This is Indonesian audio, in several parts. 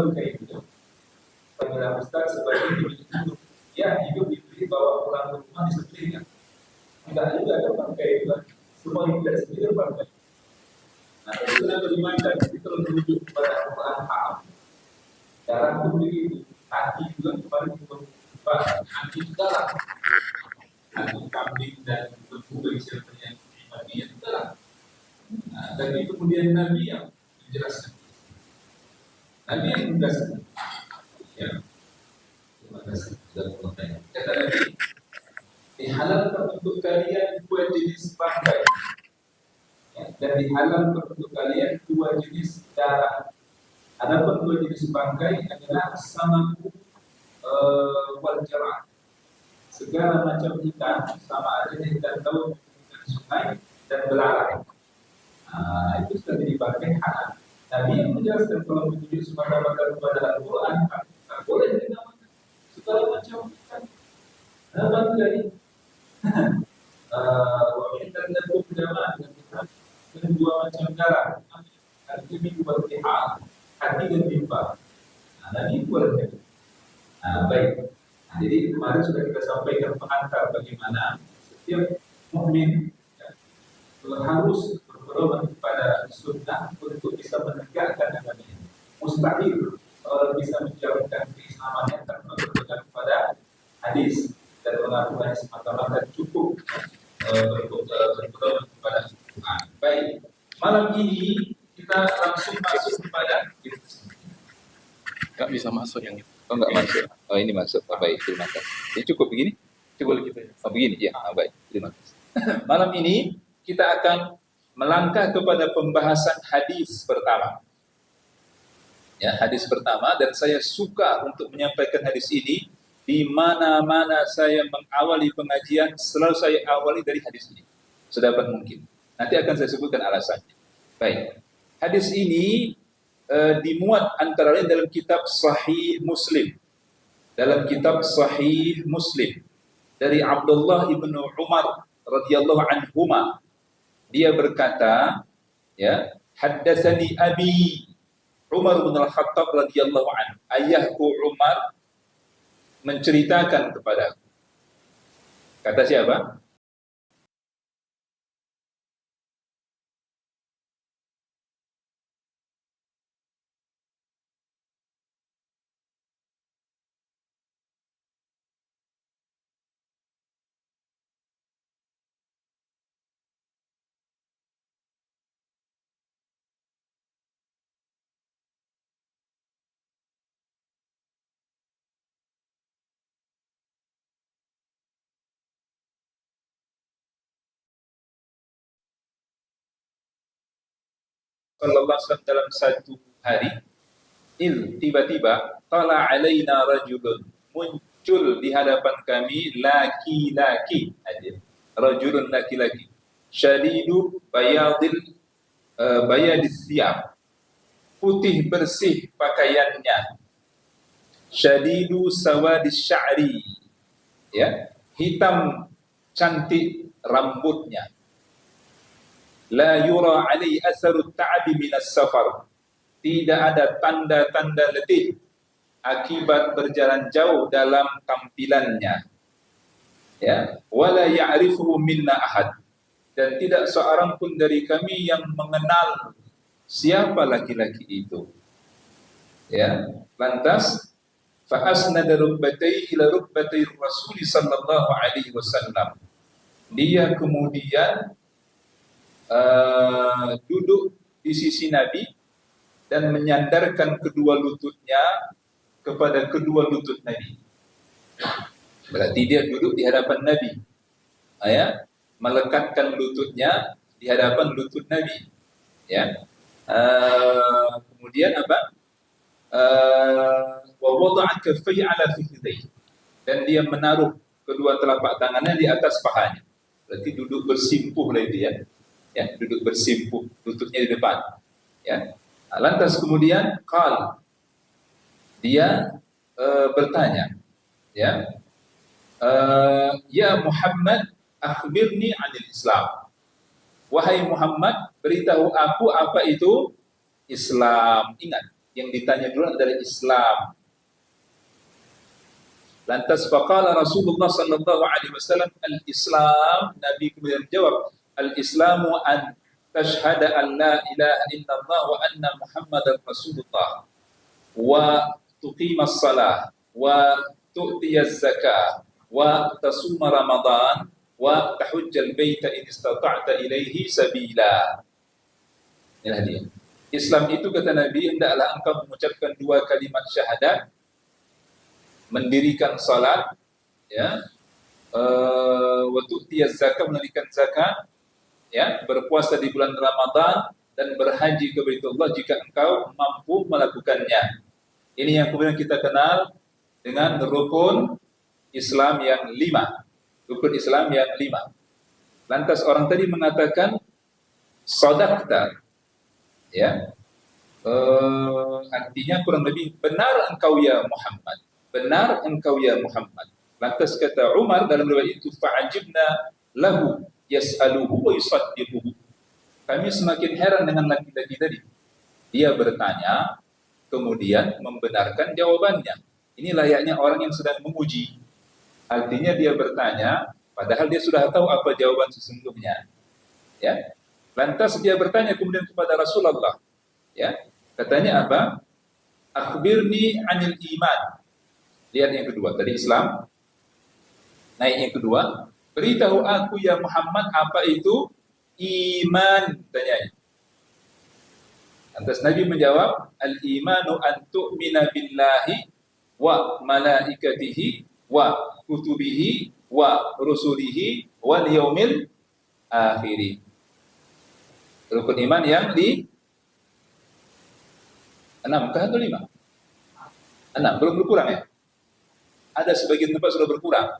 bangkai hidup. Panggilan Ustaz sebagai hidup. Ya, hidup diberi bawa pulang ke rumah disembelihkan. Tidak juga ada bangkai itu. Semua yang tidak disembelih bangkai. Nah, itu bagaimana kita merujuk kepada Al-Quran haram. Darah itu begitu. Hati juga kemarin kita hati darah. Hati kambing dan lembu bagi siapa yang Nabi yang darah. Nah, tapi kemudian Nabi yang menjelaskan. Nabi yang menjelaskan. Ya. Terima kasih sudah bertanya. Kata Nabi, dihalalkan untuk kalian dua jenis bangkai. Ya, dan dihalalkan untuk kalian dua jenis darah. Adapun dua jenis bangkai adalah samaku wal jarah. Segala macam ikan, sama ada ikan laut, ikan sungai dan belalai. Itu sudah jadi bangkai halal. Nabi yang menjelaskan kalau menunjuk semata-mata kepada Al-Quran, tak boleh dinamakan segala macam ikan. Bangkai. Wa'intan lakum jamaah dan dua macam darah. Al-Kimi wal-Tihal. Hati dan mimpa. Nabi boleh. Baik. Jadi kemarin sudah kita sampaikan pengantar bagaimana setiap mukmin harus berpedoman kepada sunnah untuk bisa menegakkan agamanya. Mustahil bisa menjalankan keislamannya tanpa berpegang kepada hadis dan mengaku hadis semata-mata cukup berpedoman kepada Al-Quran. Baik. Malam ini kita langsung masuk kepada nggak bisa masuk yang itu. Oh, nggak masuk. Oh, ini masuk. Oh, baik, terima kasih. Ini cukup begini? Cukup Gitu ya. Oh, begini ya. Baik, terima kasih. Malam ini kita akan melangkah kepada pembahasan hadis pertama. Ya, hadis pertama, dan saya suka untuk menyampaikan hadis ini di mana-mana saya mengawali pengajian, selalu saya awali dari hadis ini. Sedapat mungkin. Nanti akan saya sebutkan alasannya. Baik. Hadis ini dimuat antara lain dalam kitab Sahih Muslim. Dalam kitab Sahih Muslim dari Abdullah ibnu Umar radhiyallahu anhuma, dia berkata, ya, haddatsani abi Umar bin Al-Khattab radhiyallahu anhu. Ayahku Umar menceritakan kepadaku. Kata siapa? Sallallahu alaihi wasallam dalam satu hari, tiba-tiba tala alaina rajulun, muncul di hadapan kami laki-laki, rajulun laki-laki, syadidu bayadis siyab, putih bersih pakaiannya, syadidu sawadis sya'ri, ya, hitam cantik rambutnya, la yura alaihi asarut ta'abi minas safar, tidak ada tanda-tanda letih akibat berjalan jauh dalam tampilannya, ya, wala ya'rifuhu minna ahad, dan tidak seorang pun dari kami yang mengenal siapa laki-laki itu, ya. Lantas fa asnada rukbatayhi ila rukbatayhi Rasul sallallahu alaihi wasallam, dia kemudian duduk di sisi Nabi dan menyandarkan kedua lututnya kepada kedua lutut Nabi. Berarti dia duduk di hadapan Nabi, ya, melekatkan lututnya di hadapan lutut Nabi, ya. Kemudian apa? Wa wada'a kaffayhi ala fakhidayhi, dan dia menaruh kedua telapak tangannya di atas pahanya. Berarti duduk bersimpuh lah itu, ya. Ya, duduk bersimpuh, lututnya di depan, ya. Lantas kemudian dia bertanya, ya, ya Muhammad, akhbirni 'anil Islam. Wahai Muhammad, beritahu aku apa itu Islam. Ingat, Yang ditanya dulu adalah Islam. Lantas faqala Rasulullah sallallahu alaihi wasallam al-Islam, Nabi kemudian jawab, al-Islamu an tashhada an la ilaha illallah wa anna Muhammadar Rasulullah wa tuqimas salah wa tu'tiyaz zakah wa tasuma Ramadan wa tahujjal baita in istata'ta ilaihi sabila. Inilah dia. Islam itu kata Nabi, hendaklah engkau mengucapkan 2 kalimat syahadat, mendirikan salat, ya, wa tu'tiyaz zakah, menunaikan zakat, ya, berpuasa di bulan Ramadan dan berhaji ke Baitullah jika engkau mampu melakukannya. Ini yang kemudian kita kenal dengan rukun Islam yang 5. Rukun Islam yang 5. Lantas orang tadi mengatakan sadaqta, ya, artinya kurang lebih benar engkau ya Muhammad, benar engkau ya Muhammad. Lantas kata Umar dalam riwayat itu, fa'ajibna lahu yas'aluhu wa yusaddiquhu. Kami semakin heran dengan laki-laki tadi. Dia bertanya, kemudian membenarkan jawabannya. Ini layaknya orang yang sedang menguji. Artinya dia bertanya, padahal dia sudah tahu apa jawaban sesungguhnya. Ya. Lantas dia bertanya kemudian kepada Rasulullah. Ya. Katanya apa? Akhbirni anil iman. Lihat yang kedua, tadi Islam. Naik yang kedua, beritahu aku ya Muhammad apa itu iman, tanya. Lantas Nabi menjawab, al-imanu an tu'mina billahi wa malaikatihi wa kutubihi wa rusulihi wal yaumil akhiri. Rukun iman yang di 6 kah atau 5? 6, belum berkurang ya? Ada sebagian tempat sudah berkurang.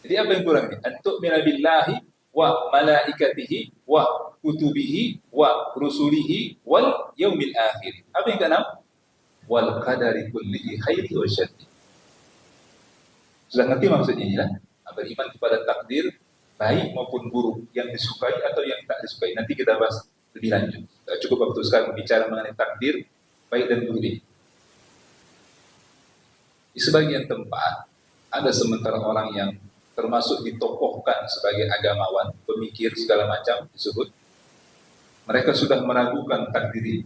Jadi apa yang kurang ini? Antu'mina billahi wa malaikatihi wa kutubihi wa rusulihi wal yaumil akhir. Apa yang keenam? Wal qadari kullihi khairi wa syarri. Sudah ngerti maksudnya ini lah? Beriman kepada takdir baik maupun buruk, yang disukai atau yang tak disukai. Nanti kita bahas lebih lanjut. Cukup waktu sekarang bicara mengenai takdir baik dan buruk ini. Di sebagian tempat ada sementara orang yang termasuk ditokohkan sebagai agamawan, pemikir segala macam disebut, mereka sudah meragukan takdir ini.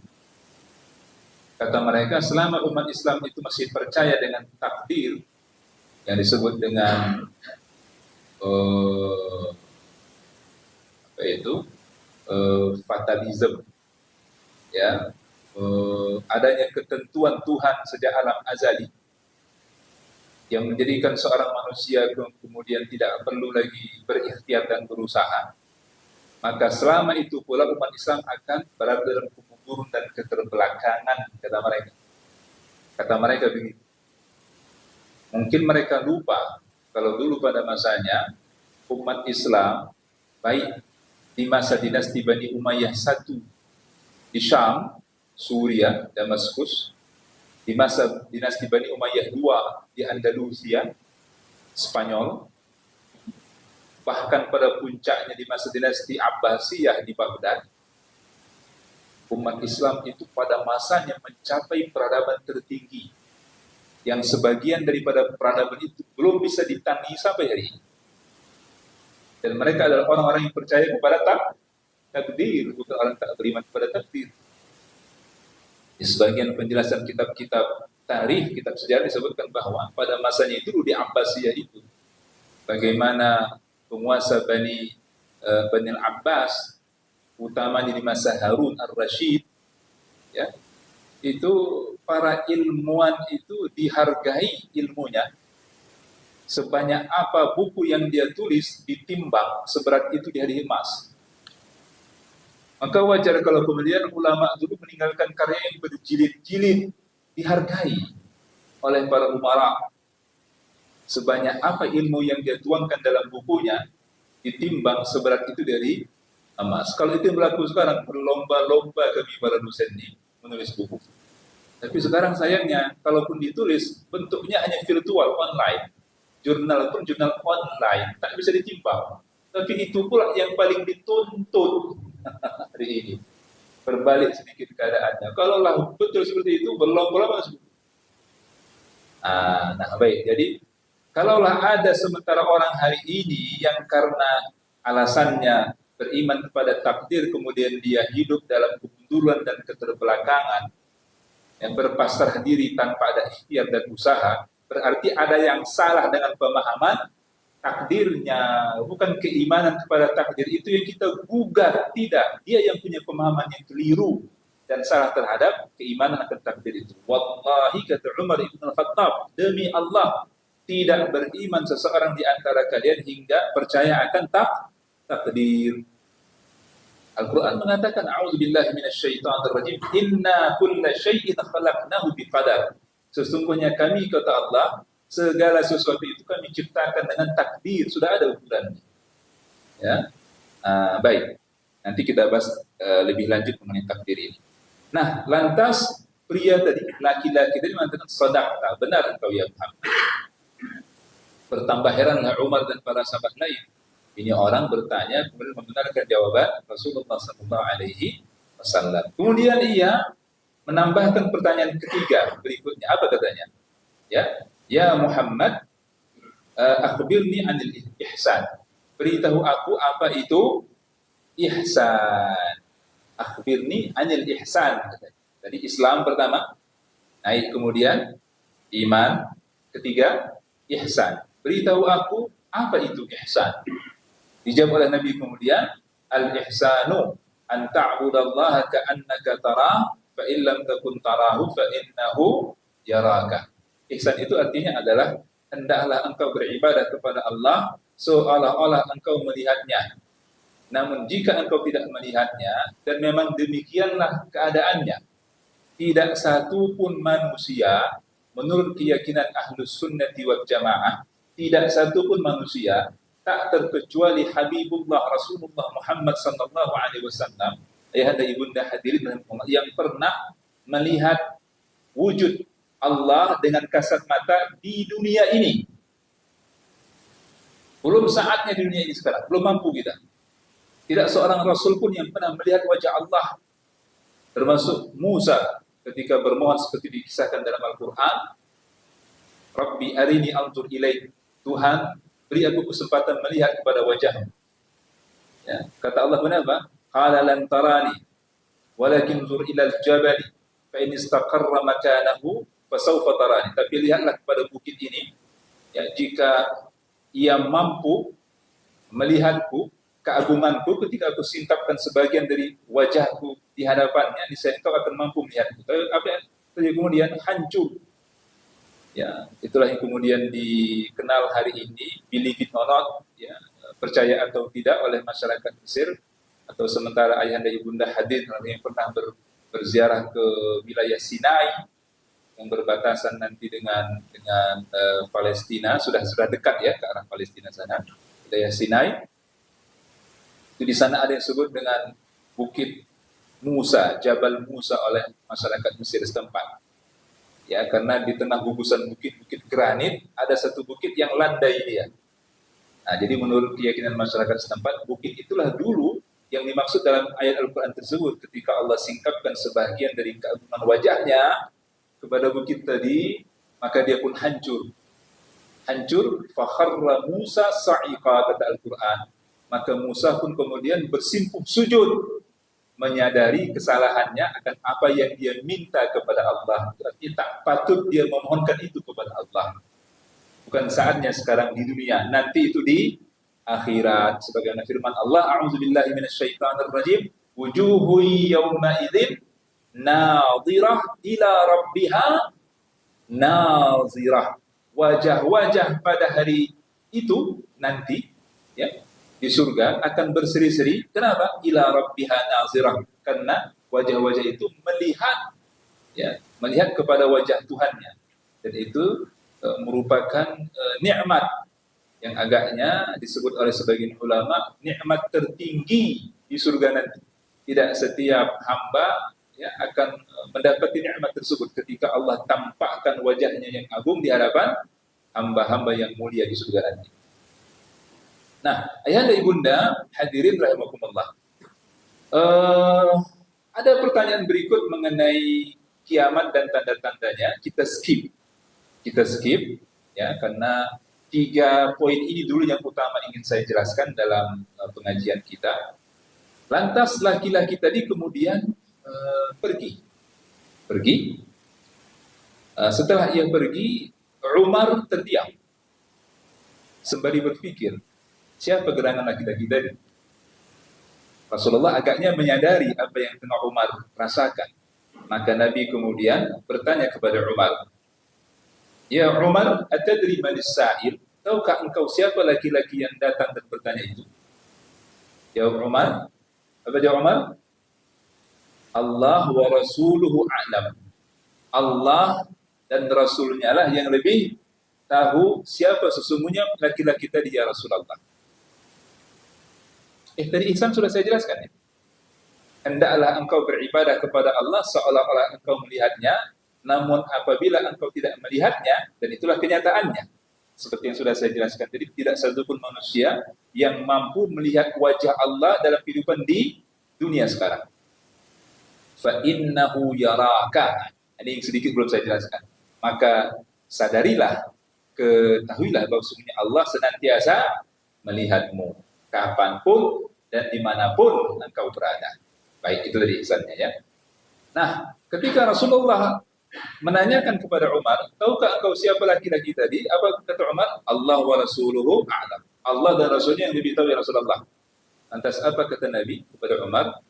Kata mereka, selama umat Islam itu masih percaya dengan takdir yang disebut dengan fatalism, ya, adanya ketentuan Tuhan sejak alam azali yang menjadikan seorang manusia kemudian tidak perlu lagi berikhtiar dan berusaha, maka selama itu pula umat Islam akan berada dalam kemunduran dan keterbelakangan, kata mereka begitu. Mungkin mereka lupa kalau dulu pada masanya umat Islam baik di masa dinasti Bani Umayyah I di Syam, Suria, Damaskus, di masa dinasti Bani Umayyah II di Andalusia, Spanyol, bahkan pada puncaknya di masa dinasti Abbasiyah di Baghdad, umat Islam itu pada masanya mencapai peradaban tertinggi, yang sebagian daripada peradaban itu belum bisa ditandingi sampai hari ini. Dan mereka adalah orang-orang yang percaya kepada takdir, bukan orang tak beriman kepada takdir. Di sebagian penjelasan kitab-kitab tarikh, kitab sejarah disebutkan bahwa pada masanya itu di Abbasiyah itu, bagaimana penguasa Bani Abbas, utamanya di masa Harun ar-Rasyid, ya, itu para ilmuwan itu dihargai ilmunya, sebanyak apa buku yang dia tulis ditimbang, seberat itu di hari emas. Maka wajar kalau kemudian ulama dulu meninggalkan karya yang berjilid-jilid, dihargai oleh para umara. Sebanyak apa ilmu yang dia tuangkan dalam bukunya, ditimbang seberat itu dari emas. Kalau itu yang berlaku sekarang, berlomba-lomba kami para dosen ini menulis buku. Tapi sekarang sayangnya, kalaupun ditulis, bentuknya hanya virtual, online. Jurnal pun jurnal online, tak bisa ditimbang. Tapi itu pula yang paling dituntut hari ini. terbalik sedikit keadaannya. Kalaulah betul seperti itu, berlomba-lomba seperti itu. Nah, baik. Jadi, kalaulah ada sementara orang hari ini yang karena alasannya beriman kepada takdir, kemudian dia hidup dalam kemunduran dan keterbelakangan, yang berpasrah diri tanpa ada ikhtiar dan usaha, berarti ada yang salah dengan pemahaman takdirnya, bukan keimanan kepada takdir itu yang kita gugat, tidak. Dia yang punya pemahaman yang keliru dan salah terhadap keimanan akan takdir itu. Wallahi, kata Umar ibn al-Khattab, demi Allah, tidak beriman seseorang di antara kalian hingga percaya akan takdir. Al-Quran mengatakan, a'udzubillahi minasyaitonirrajim, inna kulla syai'in khalaqnahu biqadar. Sesungguhnya kami, kata Allah, segala sesuatu itu kami ciptakan dengan takdir, sudah ada ukurannya. Ya, baik. Nanti kita bahas lebih lanjut mengenai takdir ini. Nah, lantas pria tadi, laki-laki tadi mengatakan sadaqta, benar engkau ya Muhammad. Bertambah heranlah Umar dan para sahabat lain. Ini orang bertanya kemudian membenarkan jawaban Rasulullah SAW. Kemudian ia menambahkan pertanyaan ketiga berikutnya. Apa katanya? Ya Muhammad, akhbirni anil ihsan. Beritahu aku apa itu ihsan. Akhbirni anil ihsan. Jadi Islam pertama, naik kemudian iman, ketiga ihsan. Beritahu aku apa itu ihsan. Dijawab oleh Nabi kemudian, al-ihsanu an ta'budallaha ka'annaka tarah, fa in lam takun tarahu fa innahu yaraka. Ihsan itu artinya adalah hendaklah engkau beribadah kepada Allah seolah-olah engkau melihatnya. Namun jika engkau tidak melihatnya, dan memang demikianlah keadaannya, tidak satu pun manusia menurut keyakinan Ahlus Sunnati wal Jamaah, tidak satu pun manusia, tak terkecuali Habibullah Rasulullah Muhammad sallallahu alaihi wasallam, ayahanda ibunda hadirin yang pernah melihat wujud Allah dengan kasat mata di dunia ini. Belum saatnya di dunia ini sekarang, belum mampu kita. Tidak seorang Rasul pun yang pernah melihat wajah Allah, termasuk Musa ketika bermohon seperti dikisahkan dalam Al-Quran, Rabbi arini anzur ilaik, Tuhan beri aku kesempatan melihat kepada wajahmu. Ya, kata Allah kenapa? Qala lan tarani walakin zur ila al-jabal fa in istaqarra makanahu fa sawfa tarani. Tapi lihatlah kepada bukit ini, ya, jika ia mampu melihatku, keagunganku, ketika aku singkapkan sebagian dari wajahku di hadapannya, niscaya engkau akan mampu melihatku. Tapi apa yang terjadi kemudian? Hancur. Ya, itulah yang kemudian dikenal hari ini, believe it or not, ya, percaya atau tidak oleh masyarakat Mesir, atau sementara ayahanda ibunda hadir yang pernah berziarah ke wilayah Sinai yang berbatasan nanti dengan Palestina, sudah dekat ya ke arah Palestina sana, wilayah Sinai. Itu di sana ada yang disebut dengan Bukit Musa, Jabal Musa oleh masyarakat Mesir setempat. Ya, karena di tengah gugusan bukit-bukit granit ada satu bukit yang landai dia. Nah, jadi menurut keyakinan masyarakat setempat, bukit itulah dulu yang dimaksud dalam ayat Al-Quran tersebut. Ketika Allah singkapkan sebagian dari keagungan wajahnya kepada bukit tadi, maka dia pun hancur. Hancur, fakharra Musa sa'iqa, kata Al-Quran. Maka Musa pun kemudian bersimpuh sujud, menyadari kesalahannya akan apa yang dia minta kepada Allah. Berarti tak patut dia memohonkan itu kepada Allah. Bukan saatnya sekarang di dunia, nanti itu di akhirat. Sebagaimana firman Allah, a'udzubillahi minasyaitonirrajim, wujuhu yawma idzin nadhirah ila rabbiha nazirah. Wajah-wajah pada hari itu nanti, ya, di surga akan berseri-seri. Kenapa? Ila rabbiha nazirah. Karena wajah-wajah itu melihat, ya, melihat kepada wajah Tuhannya. Dan itu merupakan nikmat yang agaknya disebut oleh sebagian ulama nikmat tertinggi di surga nanti. Tidak setiap hamba, ya, akan mendapati nikmat tersebut ketika Allah tampakkan wajahnya yang agung di hadapan hamba-hamba yang mulia di surga nanti. Nah, ayahanda ibunda hadirin rahimakumullah, Ada pertanyaan berikut mengenai kiamat dan tanda-tandanya, kita skip. Kita skip ya, karena 3 poin ini dulu yang utama ingin saya jelaskan dalam pengajian kita. Lantas laki-laki tadi kemudian pergi. Setelah ia pergi, Umar terdiam sembari berpikir, siapa gerangan laki-laki tadi? Rasulullah agaknya menyadari apa yang tengah Umar rasakan. Maka Nabi kemudian bertanya kepada Umar, "Ya Umar, atadri manis sa'il? Tahukah engkau siapa laki-laki yang datang dan bertanya itu?" Jawab Umar, apa jawab Umar? Allah wa rasuluhu a'lam. Allah dan Rasulnya lah yang lebih tahu siapa sesungguhnya laki-laki tadi ya Rasulullah. Tadi Islam sudah saya jelaskan ya. Hendaklah engkau beribadah kepada Allah seolah-olah engkau melihatnya, namun apabila engkau tidak melihatnya, dan itulah kenyataannya. Seperti yang sudah saya jelaskan tadi, tidak satupun manusia yang mampu melihat wajah Allah dalam kehidupan di dunia sekarang. Fa innahu yaraka. Ini yang sedikit belum saya jelaskan. Maka sadarilah, ketahuilah bahwa sesungguhnya Allah senantiasa melihatmu kapanpun dan dimanapun engkau berada. Baik, itu tadi ihsannya ya. Nah, ketika Rasulullah menanyakan kepada Umar, tahukah engkau siapa laki-laki tadi? Apa kata Umar? Allah wa rasuluhu a'lam. Allah dan Rasulnya yang lebih tahu ya Rasulullah. Lantas apa kata Nabi kepada Umar?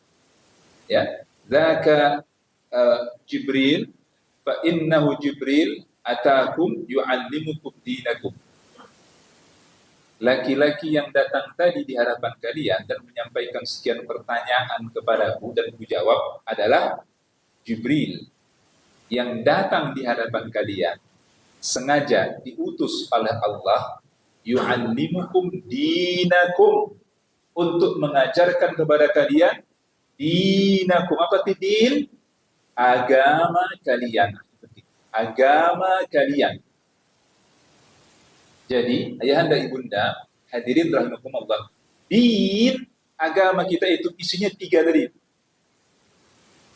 Ya, dzaka Jibril, fa innahu Jibril atakum yu'allimukum dinakum. Laki-laki yang datang tadi di hadapan kalian dan menyampaikan sekian pertanyaan kepadaku dan ku jawab adalah Jibril yang datang di hadapan kalian, sengaja diutus oleh Allah, yu'allimukum dinakum, untuk mengajarkan kepada kalian dinakum. Apa itu din? Agama kalian. Agama kalian. Jadi, ayahanda ibunda, hadirin rahimakumullah, din, agama kita itu isinya 3 tadi.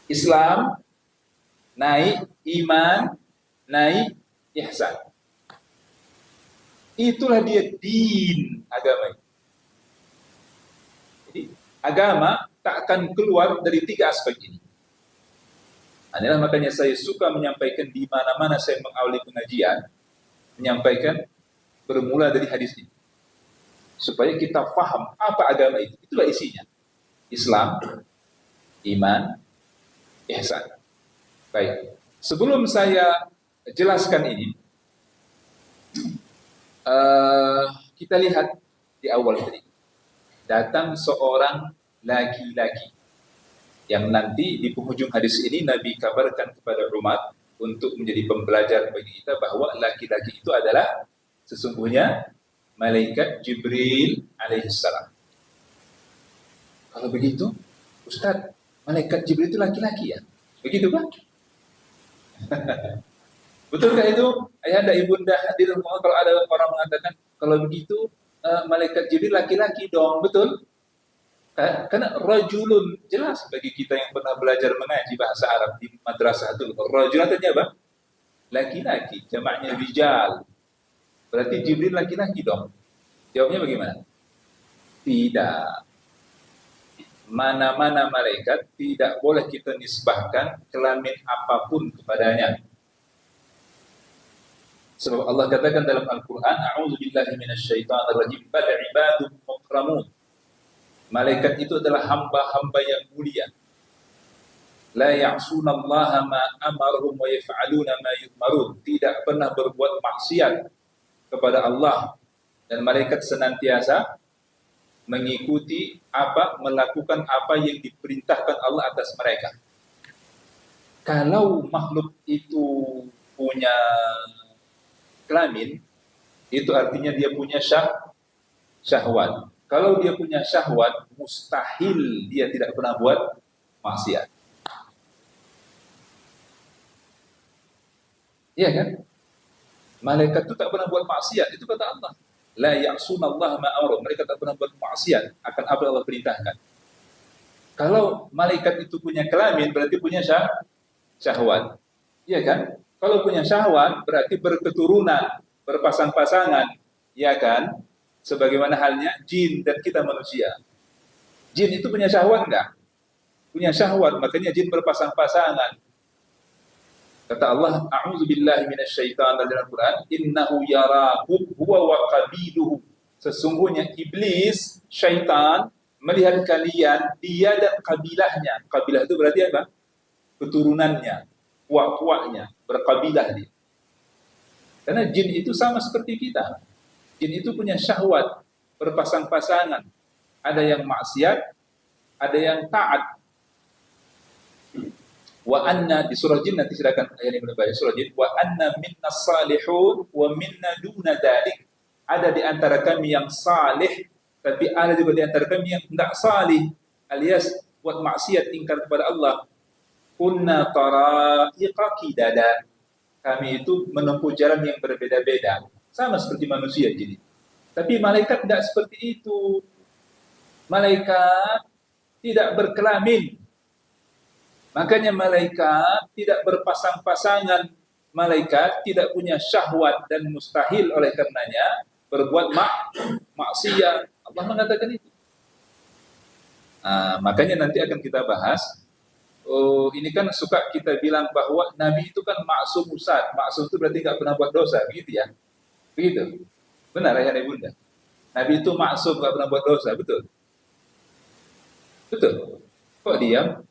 Islam, naik iman, naik ihsan. Itulah dia din agama. Jadi, agama tak akan keluar dari 3 aspek ini. Inilah makanya saya suka menyampaikan di mana-mana saya mengawali pengajian, menyampaikan bermula dari hadis ini, supaya kita faham apa agama itu. Itulah isinya. Islam, iman, ihsan. Baik. Sebelum saya jelaskan ini, kita lihat di awal tadi. Datang seorang laki-laki yang nanti di penghujung hadis ini Nabi kabarkan kepada Umar untuk menjadi pembelajar bagi kita bahwa laki-laki itu adalah sesungguhnya malaikat Jibril alaihissalam. Kalau begitu, Ustaz, malaikat Jibril itu laki-laki ya? Begitu kan? Betulkah itu? Ayahanda ibunda hadirin, kalau ada orang mengatakan kalau begitu malaikat Jibril laki-laki dong, betul? Karena rajulun, jelas bagi kita yang pernah belajar mengaji bahasa Arab di madrasah itu, rajul artinya apa? Laki-laki, jamaknya rijal. Berarti Jibril laki-laki dong. Jawabnya bagaimana? Tidak. Mana-mana malaikat tidak boleh kita nisbahkan kelamin apapun kepadanya. Sebab Allah katakan dalam Al-Quran, A'udzubillahi minasyaitonirrajim, bal ibadun mukramun. Malaikat itu adalah hamba-hamba yang mulia. La ya'sunallaha ma amarhum wa yaf'aluna ma yu'marun. Tidak pernah berbuat maksiat kepada Allah, dan malaikat senantiasa mengikuti melakukan apa yang diperintahkan Allah atas mereka. Kalau makhluk itu punya kelamin, itu artinya dia punya syahwat. Kalau dia punya syahwat, mustahil dia tidak pernah buat maksiat. Iya kan? Malaikat itu tak pernah buat maksiat, itu kata Allah. La ya'sunallaha ma amara. Mereka tak pernah buat maksiat akan apa yang Allah perintahkan. Kalau malaikat itu punya kelamin berarti punya syahwat. Iya kan? Kalau punya syahwat berarti berketurunan, berpasang-pasangan, ya kan? Sebagaimana halnya jin dan kita manusia. Jin itu punya syahwat enggak? Punya syahwat, makanya jin berpasang-pasangan. Kata Allah, a'udzubillahi minasyaitonir dalam Quran, innahu yarakum huwa wa qabiluhu. Sesungguhnya iblis, syaitan melihat kalian, dia dan kabilahnya. Kabilah itu berarti apa? Keturunannya, puak-puaknya, berkabilah dia. Karena jin itu sama seperti kita. Jin itu punya syahwat, berpasang-pasangan. Ada yang maksiat, ada yang taat. Wa anna di surah jin, nanti silakan ayat yang berbaca surah jin, wa anna minna salihun wa minna duna dzalik. Ada di antara kami yang salih, tapi ada juga di antara kami yang enggak salih, alias buat maksiat, ingkar kepada Allah. Kunna tara'iqa qidada. Kami itu menempuh jalan yang berbeda-beda, sama seperti manusia jadi. Tapi malaikat tidak seperti itu. Malaikat tidak berkelamin. Makanya malaikat tidak berpasang-pasangan. Malaikat tidak punya syahwat dan mustahil oleh karenanya berbuat maksiat. Allah mengatakan itu. Makanya nanti akan kita bahas. Oh, ini kan suka kita bilang bahwa Nabi itu kan maksum Ustaz. Maksum itu berarti nggak pernah buat dosa, begitu ya? Begitu. Benar ya Bunda? Nabi itu maksum, nggak pernah buat dosa, betul? Betul. Kok diam?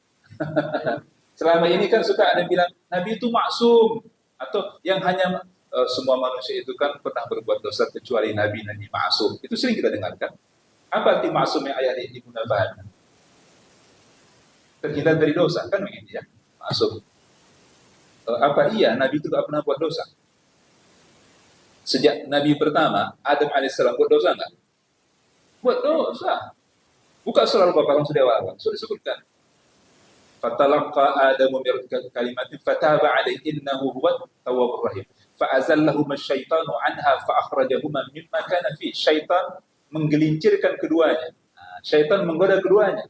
Selama ini kan suka ada bilang Nabi itu maksum, atau yang hanya semua manusia itu kan pernah berbuat dosa kecuali Nabi maksum. Itu sering kita dengarkan. Apa arti maksum yang ayat ini digunakan? Terhindar dari dosa, kan begitu ya? Maksum. Apa iya Nabi itu tidak pernah buat dosa? Sejak Nabi pertama Adam alaihissalam buat dosa enggak? Buat dosa. Buka surah Al-Baqarah sudah awal, sudah disebutkan. Fatalaqa Adamu min kalimatin fataba alaihi innahu huwat tawwabur rahim. Fa'azallahuma asyaitanu anha fa'akhrajahuma mimma kana fi. Syaitan menggelincirkan keduanya. Syaitan menggoda keduanya.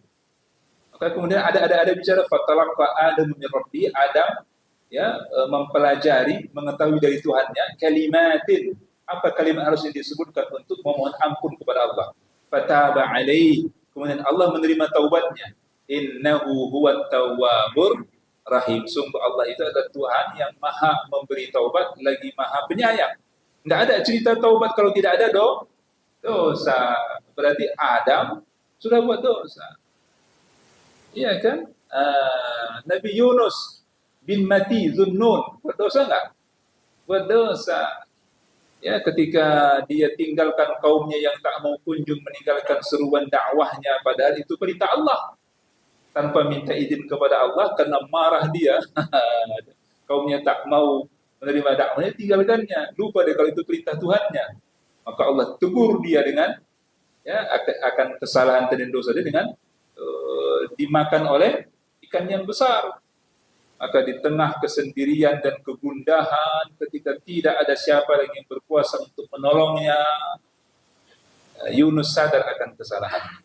Maka kemudian ada bicara fatalaqa Adamu min rabbi. Adam ya mempelajari, mengetahui dari Tuhannya kalimatin. Apa kalimat harus yang disebutkan untuk memohon ampun kepada Allah? Fataba alaihi. Kemudian Allah menerima taubatnya. Innahu huwat tawwabur rahim. Sungguh Allah itu adalah Tuhan yang maha memberi taubat lagi maha penyayang. Tidak ada cerita taubat kalau tidak ada dosa. Berarti Adam sudah buat dosa. Iya kan? Nabi Yunus bin Mati Zunnun buat dosa enggak? Buat dosa. Ya, ketika dia tinggalkan kaumnya yang tak mau kunjung meninggalkan seruan dakwahnya, padahal itu perintah Allah. Tanpa minta izin kepada Allah, karena marah dia, kaumnya tak mau menerima dakwahnya, tinggalkannya. Lupa dia kalau itu perintah Tuhannya. Maka Allah tegur dia dengan ya akan kesalahan dan dosa dia dengan dimakan oleh ikan yang besar. Maka di tengah kesendirian dan kegundahan, ketika tidak ada siapa lagi yang berkuasa untuk menolongnya, Yunus sadar akan kesalahannya.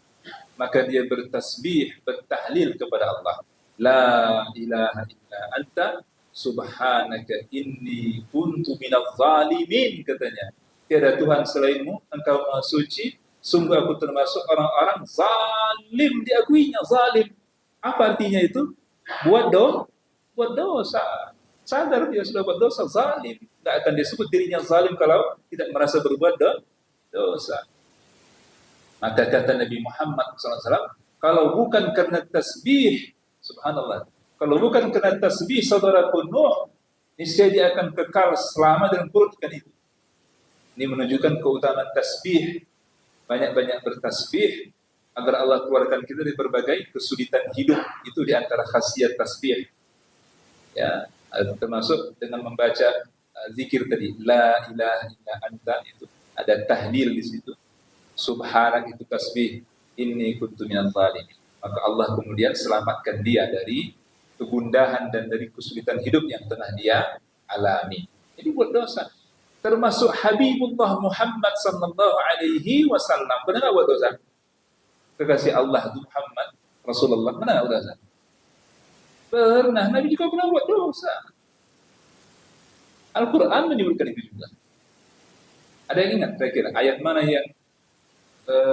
Maka dia bertasbih, bertahlil kepada Allah. La ilaha illa anta subhanaka inni kuntu minadh zalimin, katanya. Tiada Tuhan selainmu, engkau maha suci, sungguh aku termasuk orang-orang zalim, diakuinya zalim. Apa artinya itu? Buat dosa. Sadar dia sudah buat dosa, zalim. Tidak akan disebut dirinya zalim kalau tidak merasa berbuat dosa. Maka kata Nabi Muhammad SAW, kalau bukan karena tasbih, subhanallah, kalau bukan karena tasbih saudaraku Nuh, niscaya dia akan kekal selama dalam perut ikan itu. Ini menunjukkan keutamaan tasbih. Banyak-banyak bertasbih agar Allah keluarkan kita dari berbagai kesulitan hidup. Itu di antara khasiat tasbih. Ya, termasuk dengan membaca zikir tadi, la ilaha illa anta, itu ada tahlil di situ. Subhanak itu tasbih, inni kuntu minadh zalimin. Maka Allah kemudian selamatkan dia dari kegundahan dan dari kesulitan hidup yang tengah dia alami. Ini buat dosa. Termasuk Habibullah Muhammad sallallahu alaihi wasallam. Pernah enggak buat dosa? Kekasih Allah itu Muhammad Rasulullah? Mana udah dosa? Pernah. Nabi juga pernah buat dosa. Al-Quran menyebutkan itu juga. Ada yang ingat kira-kira ayat mana yang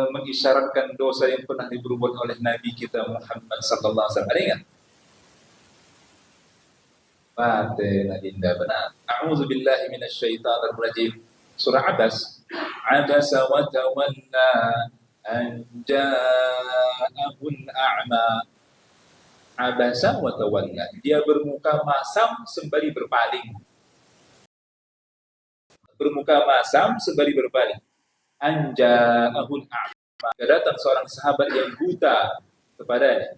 mengisyaratkan dosa yang pernah diperbuat oleh Nabi kita Muhammad sallallahu alaihi wasallam? Ada yang ingat? Fatihah indah benar. A'udzu billahi minasyaitonir rajim. Surah Abas. Abasa wa tawalla an ja'ahul a'ma. Abasa wa tawalla. Dia bermuka masam sembari berpaling. Bermuka masam sembari berpaling. An ja'ahul a'ma. Datang seorang sahabat yang buta kepadanya.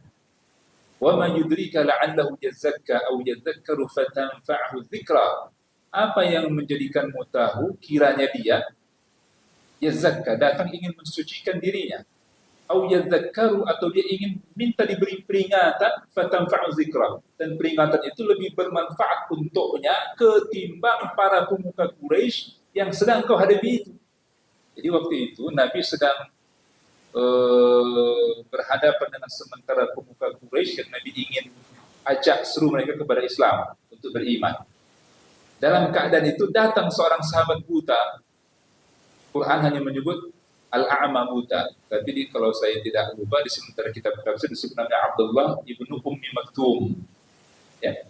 Wa ma yudrika la'allahu yazakka aw yadhakkaru fatanfa'hu dzikra. Apa yang menjadikanmu tahu kiranya dia yazakka, datang ingin mensucikan dirinya, aw yadhakkaru, atau dia ingin minta diberi peringatan, fatanfa'u dzikra, dan peringatan itu lebih bermanfaat untuknya ketimbang para pemuka Quraisy yang sedang kau hadapi itu. Jadi waktu itu Nabi sedang berhadapan dengan sementara pemuka Quraisy yang Nabi ingin ajak seru mereka kepada Islam untuk beriman. Dalam keadaan itu datang seorang sahabat buta. Quran hanya menyebut al-a'ma buta, tapi kalau saya tidak lupa di sementara kitab tafsir disebut nama Abdullah ibnu Ummi Maktum. Ya.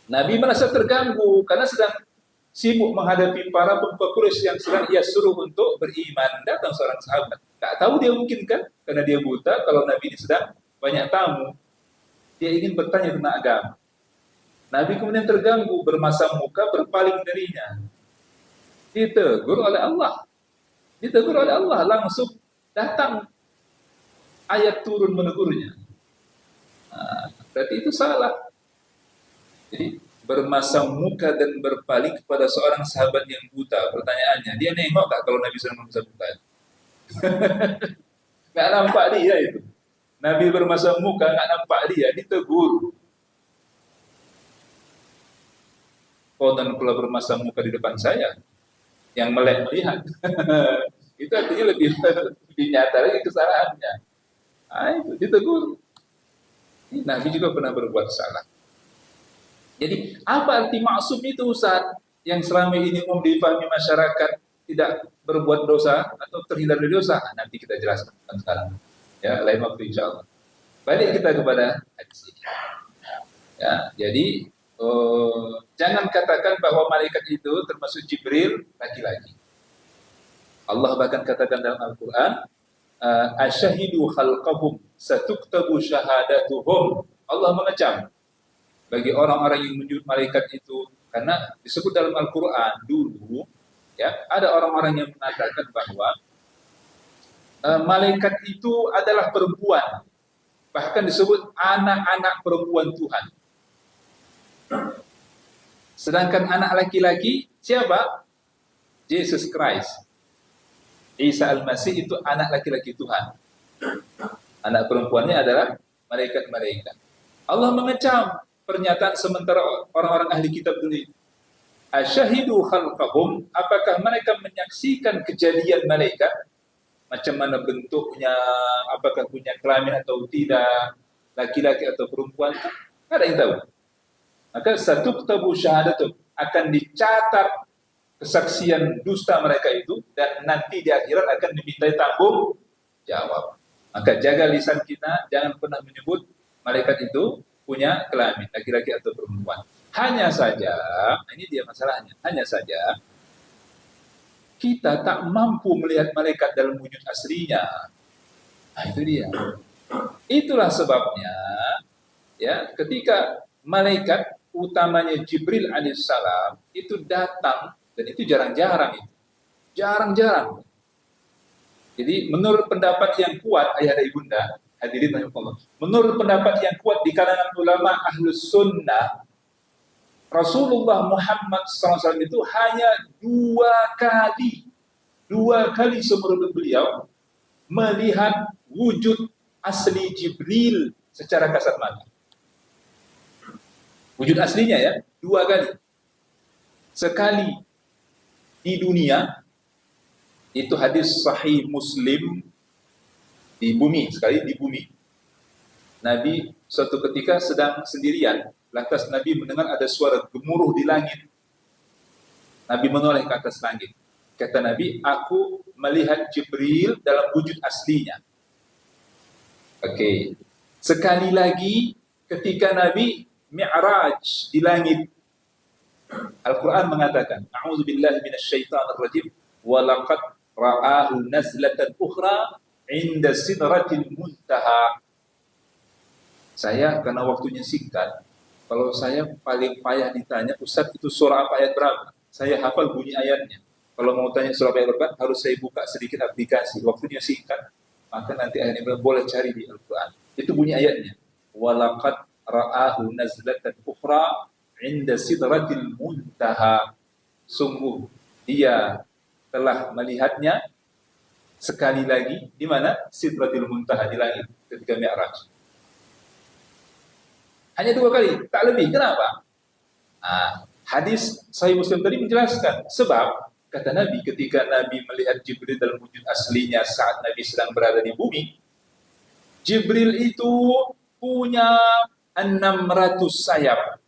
Nabi merasa terganggu karena sedang sibuk menghadapi para pemuka Quraisy yang sedang ia suruh untuk beriman. Datang seorang sahabat, tak tahu dia mungkin kan, karena dia buta. Kalau Nabi ini sedang banyak tamu, dia ingin bertanya tentang agama. Nabi kemudian terganggu, bermasam muka, berpaling darinya. Ditegur oleh Allah. Ditegur oleh Allah, langsung datang ayat turun menegurnya. Berarti itu salah. Jadi bermasam muka dan berpaling kepada seorang sahabat yang buta. Pertanyaannya, dia nengok tak kalau Nabi sedang bermasam muka? Nggak nampak dia itu. Nabi bermasam muka, nggak nampak dia, ditegur. Oh, dan kalau bermasam muka di depan saya, yang melek melihat, itu artinya lebih nyata lagi kesalahannya. Itu ditegur. Nabi juga pernah berbuat salah. Jadi apa arti maksum itu, Ustaz? Yang selama ini umum difahami masyarakat tidak berbuat dosa atau terhindar dari dosa. Nanti kita jelaskan sekarang. Ya, lain waktu insyaallah. Balik kita kepada hadis ini. Ya, jadi jangan katakan bahwa malaikat itu termasuk Jibril laki-laki. Allah bahkan katakan dalam Al-Quran, asyahidu khalqahum satuktabu syahadatuhum. Allah mengecam bagi orang-orang yang menyebut malaikat itu, karena disebut dalam Al-Quran dulu, ya, ada orang-orang yang mengatakan bahwa malaikat itu adalah perempuan, bahkan disebut anak-anak perempuan Tuhan. Sedangkan anak laki-laki siapa? Jesus Christ, Isa Al-Masih, itu anak laki-laki Tuhan. Anak perempuannya adalah malaikat-malaikat. Allah mengecam pernyataan sementara orang-orang ahli kitab dulu. Asyahidu khalqahum, apakah mereka menyaksikan kejadian malaikat? Macam mana bentuknya, apakah punya kelamin atau tidak, laki-laki atau perempuan? Ada yang tahu. Maka satuktabu syahadatum, akan dicatat kesaksian dusta mereka itu, dan nanti di akhirat akan dimintai tanggung jawab. Maka jaga lisan kita, jangan pernah menyebut malaikat itu punya kelamin, laki-laki atau perempuan. Hanya saja, ini dia masalahnya, hanya saja kita tak mampu melihat malaikat dalam wujud aslinya. Nah, itu dia. Itulah sebabnya, ya, ketika malaikat utamanya Jibril alaihissalam itu datang, dan itu jarang-jarang itu. Jarang-jarang. Jadi menurut pendapat yang kuat, ayah dan ibunda, hadirin rahimakumullah, menurut pendapat yang kuat di kalangan ulama Ahlus Sunnah, Rasulullah Muhammad SAW itu hanya dua kali seumur hidup beliau melihat wujud asli Jibril secara kasat mata. Wujud aslinya ya, 2 kali. Sekali di dunia, itu hadis sahih Muslim, di bumi, sekali di bumi. Nabi suatu ketika sedang sendirian, lantas Nabi mendengar ada suara gemuruh di langit. Nabi menoleh ke atas langit. Kata Nabi, aku melihat Jibril dalam wujud aslinya. Oke. Sekali lagi ketika Nabi Mi'raj di langit, Al-Quran mengatakan, A'udzubillahi minasyaitonir rajim, wa laqad ra'ahu nazlatan ukhra 'inda sidratil muntaha. Saya karena waktunya singkat, kalau saya paling payah ditanya, Ustaz itu surah apa, ayat berapa? Saya hafal bunyi ayatnya. Kalau mau tanya surah ayat berapa, harus saya buka sedikit aplikasi. Waktunya singkat, maka nanti ayatnya boleh cari di Al-Quran. Itu bunyi ayatnya. Walaqad ra'ahu nazlatan ukhra 'inda sidratil muntaha. Sungguh dia telah melihatnya sekali lagi di mana? Sidratil muntaha, di langit ketika Mi'raj. Hanya 2 kali, tak lebih. Kenapa? Hadis Sahih Muslim tadi menjelaskan sebab kata Nabi ketika Nabi melihat Jibril dalam wujud aslinya saat Nabi sedang berada di bumi, Jibril itu punya 600 sayap,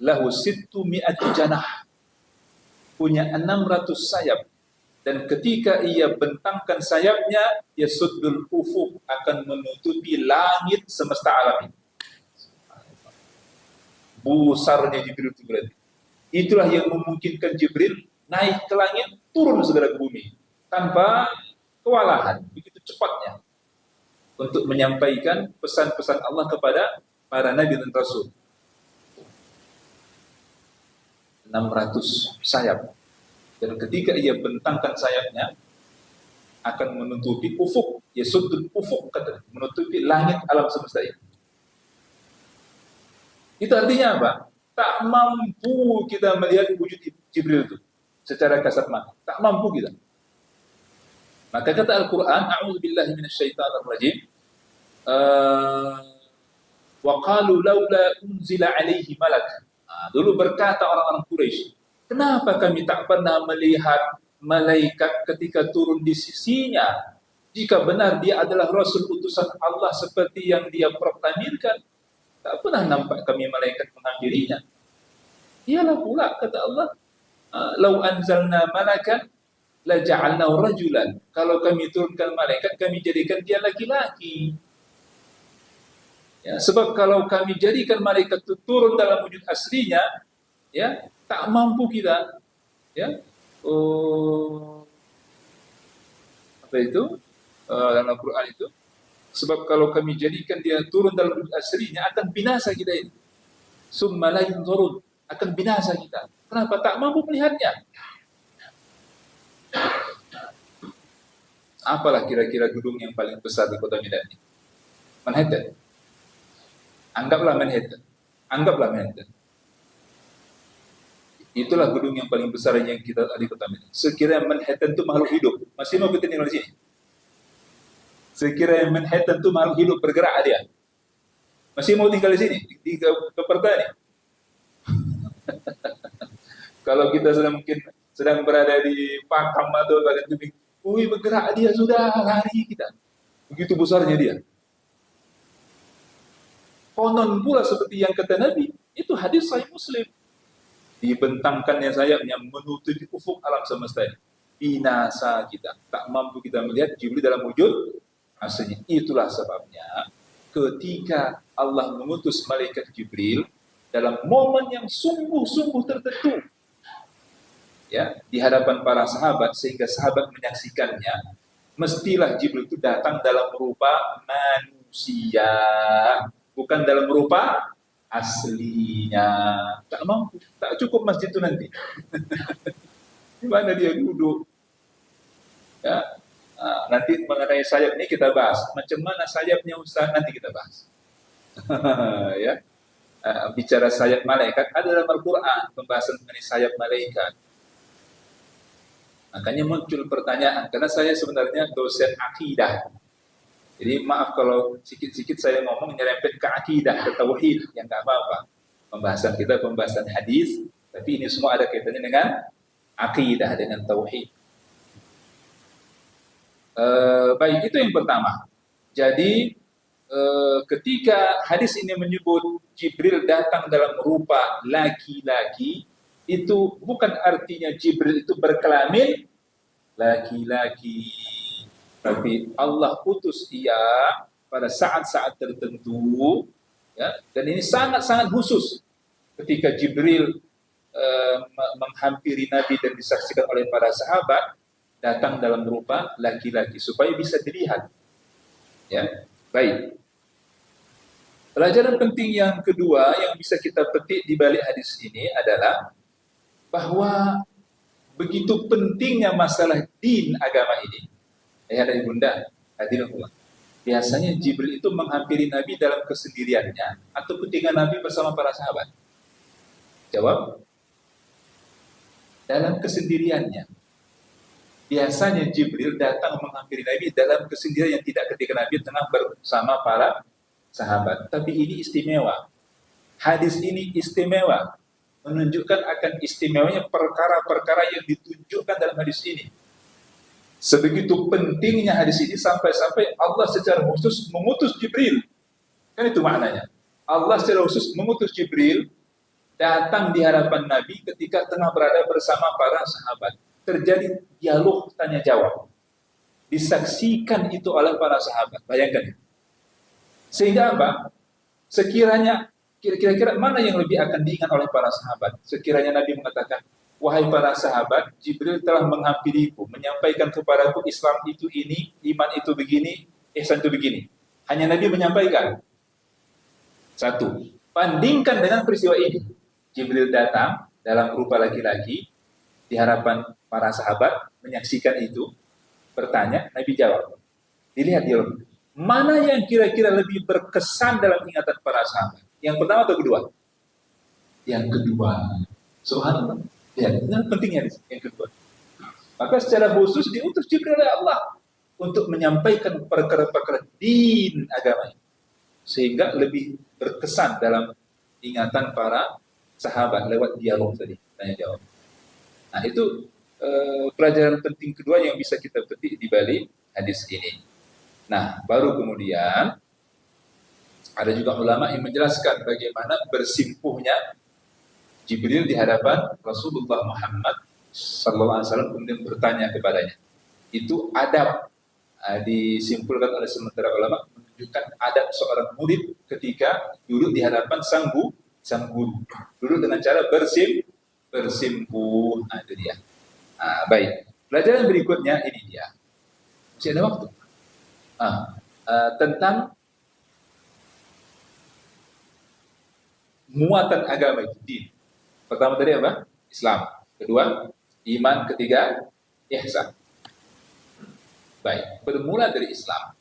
lahu 600 janah, punya 600 sayap, dan ketika ia bentangkan sayapnya, yasuddul ufuq, akan menutupi langit semesta alam ini. Besarnya Jibril itu berarti. Itulah yang memungkinkan Jibril naik ke langit, turun segera ke bumi tanpa kewalahan, begitu cepatnya untuk menyampaikan pesan-pesan Allah kepada para nabi dan rasul. 600 sayap, dan ketika ia bentangkan sayapnya akan menutupi ufuk, yasuddul ufuk, kata, menutupi langit alam semesta ini. Itu artinya apa? Tak mampu kita melihat wujud Jibril itu secara kasat mata. Tak mampu kita. Maka kata Al-Quran, A'udzubillahi minasyaitonir rajim, wa qalu laula unzila alaihi malak. Dulu berkata orang-orang Quraisy, kenapa kami tak pernah melihat malaikat ketika turun di sisinya? Jika benar dia adalah Rasul utusan Allah seperti yang dia proklamirkan, tak pernah nampak kami malaikat menghampirinya. Iyalah pula kata Allah, lau anzalna malakan la ja'alnahu rajulan. Kalau kami turunkan malaikat, kami jadikan dia laki-laki. Ya, sebab kalau kami jadikan malaikat itu turun dalam wujud aslinya, ya, tak mampu kita, ya. Apa itu? Dalam Al-Quran itu, sebab kalau kami jadikan dia turun dalam wujud aslinya, akan binasa kita ini. Summa la yunzurun, akan binasa kita. Kenapa? Tak mampu melihatnya. Apalah kira-kira gedung yang paling besar di kota Medan ini? Manhattan. Anggaplah Manhattan. Anggaplah Manhattan. Itulah gedung yang paling besar yang kita di kota Medan. Sekiranya Manhattan itu makhluk hidup, masih mau kita tinggal di sini? Sekiranya Manhattan itu makhluk hidup, bergerak dia, masih mau tinggal di sini? Di Keperta ini? Kalau kita sedang berada di Pakam atau bagian tebing, bergerak dia, sudah lari kita. Begitu besarnya dia. Konon pula seperti yang kata Nabi, itu hadis Sahih Muslim. Dibentangkannya sayapnya menutupi ufuk alam semesta ini. Binasa kita, tak mampu kita melihat Jibril dalam wujud aslinya. Itulah sebabnya ketika Allah mengutus malaikat Jibril dalam momen yang sungguh-sungguh tertentu, ya, di hadapan para sahabat, sehingga sahabat menyaksikannya, mestilah Jibril itu datang dalam rupa manusia, bukan dalam rupa aslinya. Tak mampu, tak cukup masjid itu nanti. Di mana dia duduk? Ya, nanti mengenai sayap ini kita bahas. Macam mana sayapnya Ustaz, nanti kita bahas. Ya, bicara sayap malaikat ada dalam Al-Quran, pembahasan mengenai sayap malaikat. Makanya muncul pertanyaan, karena saya sebenarnya dosen akidah. Jadi maaf kalau sikit-sikit saya ngomong nyerempet ke akidah, ke tauhid, yang nggak apa-apa. Pembahasan kita pembahasan hadis, tapi ini semua ada kaitannya dengan akidah, dengan tauhid. Baik, itu yang pertama. Jadi ketika hadis ini menyebut Jibril datang dalam rupa laki-laki, itu bukan artinya Jibril itu berkelamin laki-laki, tapi Allah utus ia pada saat-saat tertentu, ya, dan ini sangat-sangat khusus ketika Jibril menghampiri Nabi dan disaksikan oleh para sahabat, datang dalam rupa laki-laki supaya bisa dilihat. Ya, baik. Pelajaran penting yang kedua yang bisa kita petik di balik hadis ini adalah bahwa begitu pentingnya masalah din agama ini. Ayah dan ibunda, hadirin Allah. Biasanya Jibril itu menghampiri Nabi dalam kesendiriannya atau dengan Nabi bersama para sahabat. Jawab, dalam kesendiriannya. Biasanya Jibril datang menghampiri Nabi dalam kesendirian, yang tidak ketika Nabi tengah bersama para sahabat. Tapi ini istimewa. Hadis ini istimewa, menunjukkan akan istimewanya perkara-perkara yang ditunjukkan dalam hadis ini. Sebegitu pentingnya hadis ini sampai-sampai Allah secara khusus mengutus Jibril. Kan itu maknanya. Allah secara khusus mengutus Jibril datang di hadapan Nabi ketika tengah berada bersama para sahabat. Terjadi dialog tanya jawab. Disaksikan itu oleh para sahabat. Bayangkan. Sehingga apa? Sekiranya kira-kira mana yang lebih akan diingat oleh para sahabat? Sekiranya Nabi mengatakan, wahai para sahabat, Jibril telah menghampiriku, menyampaikan kepadaku Islam itu ini, iman itu begini, ihsan itu begini. Hanya Nabi menyampaikan. Satu, bandingkan dengan peristiwa ini. Jibril datang dalam rupa laki-laki di hadapan para sahabat, menyaksikan itu, bertanya, Nabi jawab. Dilihat dialog. Mana yang kira-kira lebih berkesan dalam ingatan para sahabat? Yang pertama atau kedua? Yang kedua. Subhanallah. Ya, yang pentingnya yang kedua. Maka secara khusus diutus Jibril oleh Allah untuk menyampaikan perkara-perkara din agama, sehingga lebih berkesan dalam ingatan para sahabat lewat dialog tadi, tanya jawab. Nah, itu pelajaran penting kedua yang bisa kita petik di balik hadis ini. Nah, baru kemudian ada juga ulama yang menjelaskan bagaimana bersimpuhnya Jibril di hadapan Rasulullah Muhammad sallallahu alaihi wasallam, kemudian bertanya kepadanya. Itu adab, disimpulkan oleh sementara ulama, menunjukkan adab seorang murid ketika duduk di hadapan sang guru. Duduk dengan cara bersimpuh. Nah, itu dia. Nah, baik. Pelajaran berikutnya ini dia. Masih ada waktu. Tentang muatan agama itu, din. Pertama tadi apa? Islam. Kedua, iman. Ketiga, ihsan. Baik, bermula dari Islam.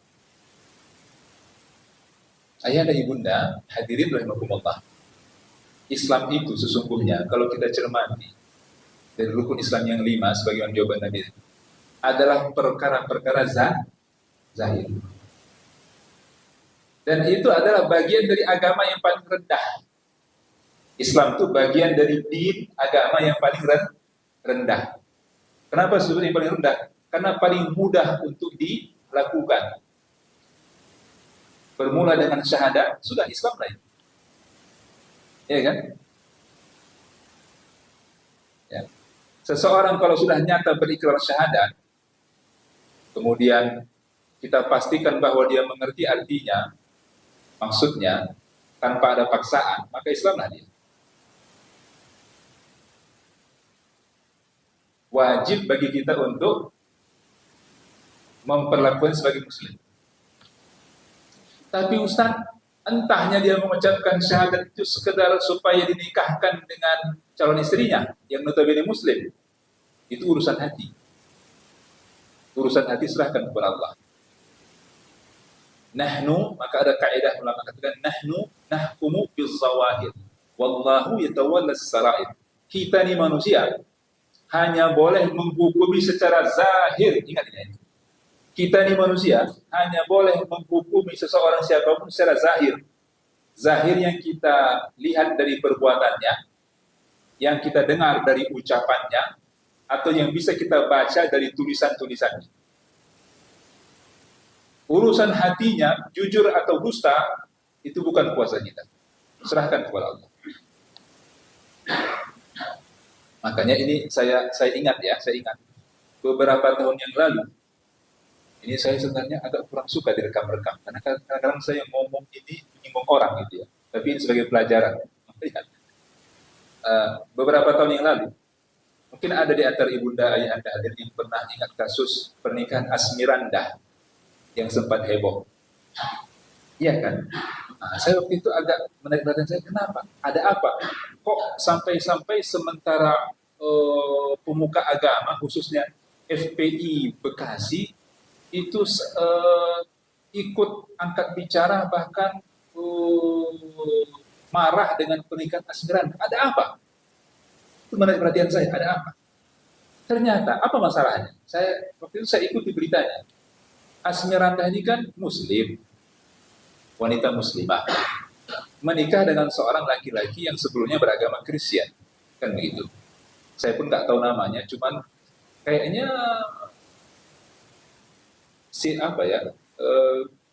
Ayah dan ibunda, hadirin rahimakumullah. Islam itu sesungguhnya, kalau kita cermati dari rukun Islam yang 5, sebagaimana jawaban Nabi, adalah perkara-perkara zahir. Dan itu adalah bagian dari agama yang paling rendah. Islam itu bagian dari din agama yang paling rendah. Kenapa sebetulnya yang paling rendah? Karena paling mudah untuk dilakukan. Bermula dengan syahadat, sudah Islam lah. Ya kan? Ya. Seseorang kalau sudah nyata berikrar syahadat, kemudian kita pastikan bahwa dia mengerti artinya, maksudnya, tanpa ada paksaan, maka Islam lah dia. Wajib bagi kita untuk memperlakukan sebagai muslim. Tapi Ustaz, entahnya dia mengucapkan syahadat itu sekedar supaya dinikahkan dengan calon istrinya yang notabene muslim. Itu urusan hati. Urusan hati serahkan kepada Allah. Nahnu, maka ada kaidah ulama katakan, nahnu nahkumu bizawahir wallahu yatawalla as-sarair. Kita ni manusia hanya boleh menghukumi secara zahir. Ingat ini. Kita ni manusia hanya boleh menghukumi seseorang siapapun secara zahir. Zahir yang kita lihat dari perbuatannya, yang kita dengar dari ucapannya, atau yang bisa kita baca dari tulisan-tulisannya. Urusan hatinya, jujur atau dusta, itu bukan kuasa kita. Serahkan kepada Allah. Makanya ini saya ingat beberapa tahun yang lalu, ini saya sebenarnya agak kurang suka direkam-rekam, karena kadang-kadang saya ngomong ini menyinggung orang gitu ya. Tapi ini sebagai pelajaran. Beberapa tahun yang lalu, mungkin ada di antara ibunda ayah anda hadir yang pernah ingat kasus pernikahan Asmirandah yang sempat heboh. Iya kan? Nah, saya waktu itu agak menarik perhatian saya, kenapa? Ada apa? Kok sampai sementara pemuka agama, khususnya FPI Bekasi, itu ikut angkat bicara, bahkan marah dengan pernikahan Asmirandah. Ada apa? Itu menarik perhatian saya, ada apa? Ternyata, apa masalahnya? Waktu itu saya ikuti beritanya. Asmirandah ini kan muslim, wanita muslimah, menikah dengan seorang laki-laki yang sebelumnya beragama Kristen, kan begitu. Saya pun nggak tahu namanya, cuman kayaknya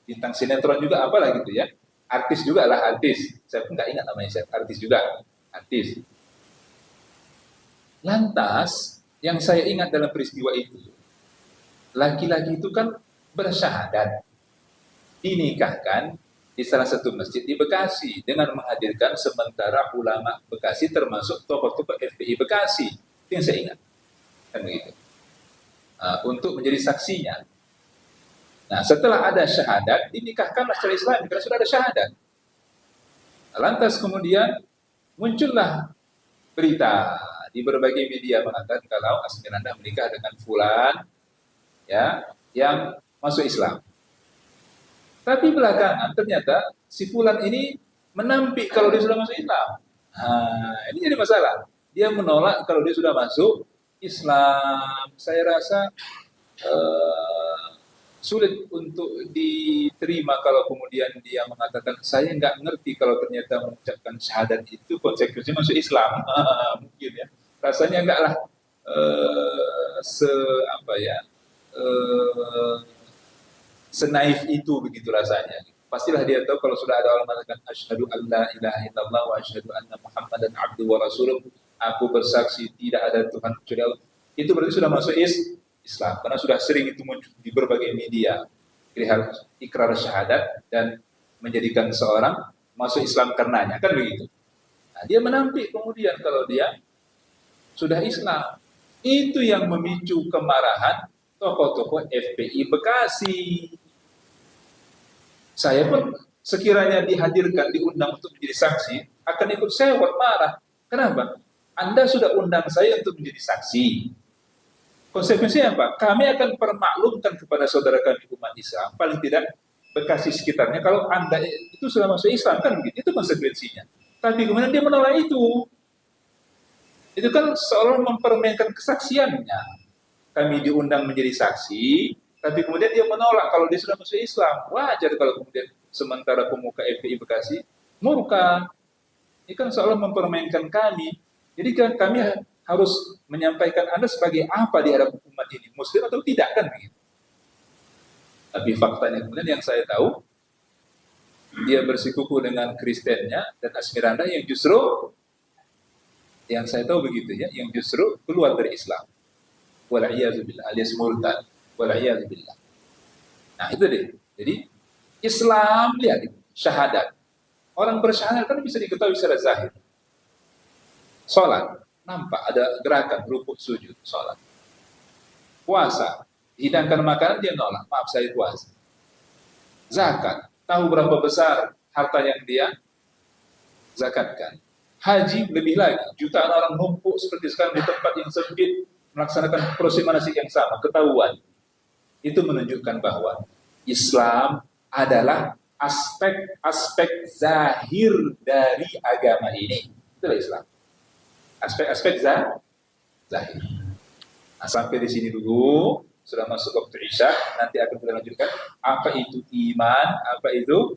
bintang sinetron juga apalah gitu ya, artis juga lah, artis. Saya pun nggak ingat namanya, artis juga, artis. Lantas, yang saya ingat dalam peristiwa itu, laki-laki itu kan bersyahadat, dinikahkan di salah satu masjid di Bekasi dengan menghadirkan sementara ulama Bekasi termasuk tokoh-tokoh FPI Bekasi. Itu yang saya ingat, kan begitu. Untuk menjadi saksinya. Nah, setelah ada syahadat, dinikahkanlah secara Islam karena sudah ada syahadat. Lantas kemudian muncullah berita di berbagai media mengatakan kalau Asmirandah menikah dengan fulan, ya, yang masuk Islam. Tapi belakangan ternyata si fulan ini menampik kalau dia sudah masuk Islam. Ini jadi masalah. Dia menolak kalau dia sudah masuk Islam. Saya rasa sulit untuk diterima kalau kemudian dia mengatakan saya nggak ngerti kalau ternyata mengucapkan syahadat itu konsekuensinya masuk Islam. Mungkin ya. Rasanya enggaklah senaif itu begitu rasanya. Pastilah dia tahu kalau sudah ada orang mengatakan asyhadu an la ilaha illallah wa asyhadu anna muhammadan abduhu wa rasuluh, aku bersaksi tidak ada Tuhan kecuali Allah. Itu berarti sudah masuk Islam, karena sudah sering itu muncul di berbagai media, ikrar syahadat dan menjadikan seorang masuk Islam karenanya, kan begitu. Nah, dia menampik kemudian kalau dia sudah Islam. Itu yang memicu kemarahan tokoh-tokoh FPI Bekasi. Saya pun sekiranya dihadirkan, diundang untuk menjadi saksi, akan ikut sewot marah. Kenapa? Anda sudah undang saya untuk menjadi saksi. Konsekuensinya apa? Kami akan permaklumkan kepada saudara kami umat Islam, paling tidak Bekasi sekitarnya, kalau Anda itu sudah masuk Islam, kan begitu, itu konsekuensinya. Tapi kemudian dia menolak itu. Itu kan seolah mempermainkan kesaksiannya. Kami diundang menjadi saksi, tapi kemudian dia menolak kalau dia sudah masuk Islam. Wajar kalau kemudian sementara pemuka FPI Bekasi murka. Ini kan seolah mempermainkan kami. Jadi kan kami harus menyampaikan Anda sebagai apa di hadapan umat ini, Muslim atau tidak, kan begitu. Tapi faktanya kemudian yang saya tahu, dia bersikuku dengan Kristennya dan Asmirandah yang justru, yang saya tahu begitu ya, yang justru keluar dari Islam. Wal'iyadzubillah, alias murtad. Wal'iyadzubillah. Nah itu deh. Jadi Islam, lihat syahadat. Orang bersyahadat kan bisa diketahui secara zahir. Sholat, nampak ada gerakan, rukuk, sujud, sholat. Puasa, hidangkan makanan dia nolak, maaf saya puasa. Zakat, tahu berapa besar harta yang dia zakatkan. Haji lebih lagi, jutaan orang numpuk seperti sekarang di tempat yang sempit melaksanakan proses manasik yang sama, ketahuan. Itu menunjukkan bahwa Islam adalah aspek-aspek zahir dari agama ini. Itulah Islam. Aspek-aspek zahir. Nah, sampai di sini dulu, sudah masuk waktu Isya, nanti akan kita lanjutkan apa itu iman, apa itu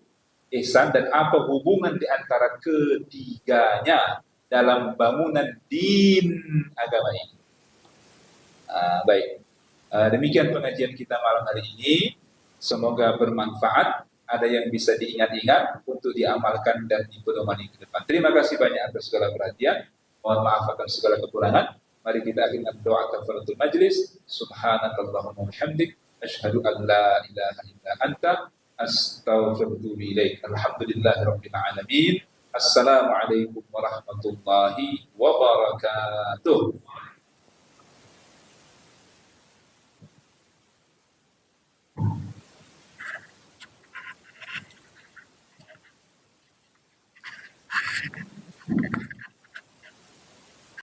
ihsan, dan apa hubungan di antara ketiganya dalam bangunan din agama ini. Baik, demikian pengajian kita malam hari ini. Semoga bermanfaat, ada yang bisa diingat-ingat untuk diamalkan dan dipedomani ke depan. Terima kasih banyak atas segala perhatian. Mohon maaf atas segala kekurangan. Mari kita akhiri dengan doa kafaratul majlis. Subhanakallahumma wa bihamdik, asyhadu an la ilaha illa anta, astaghfiruka wa atubu ilaik. Alhamdulillahirabbil alamin. Assalamualaikum warahmatullahi wabarakatuh.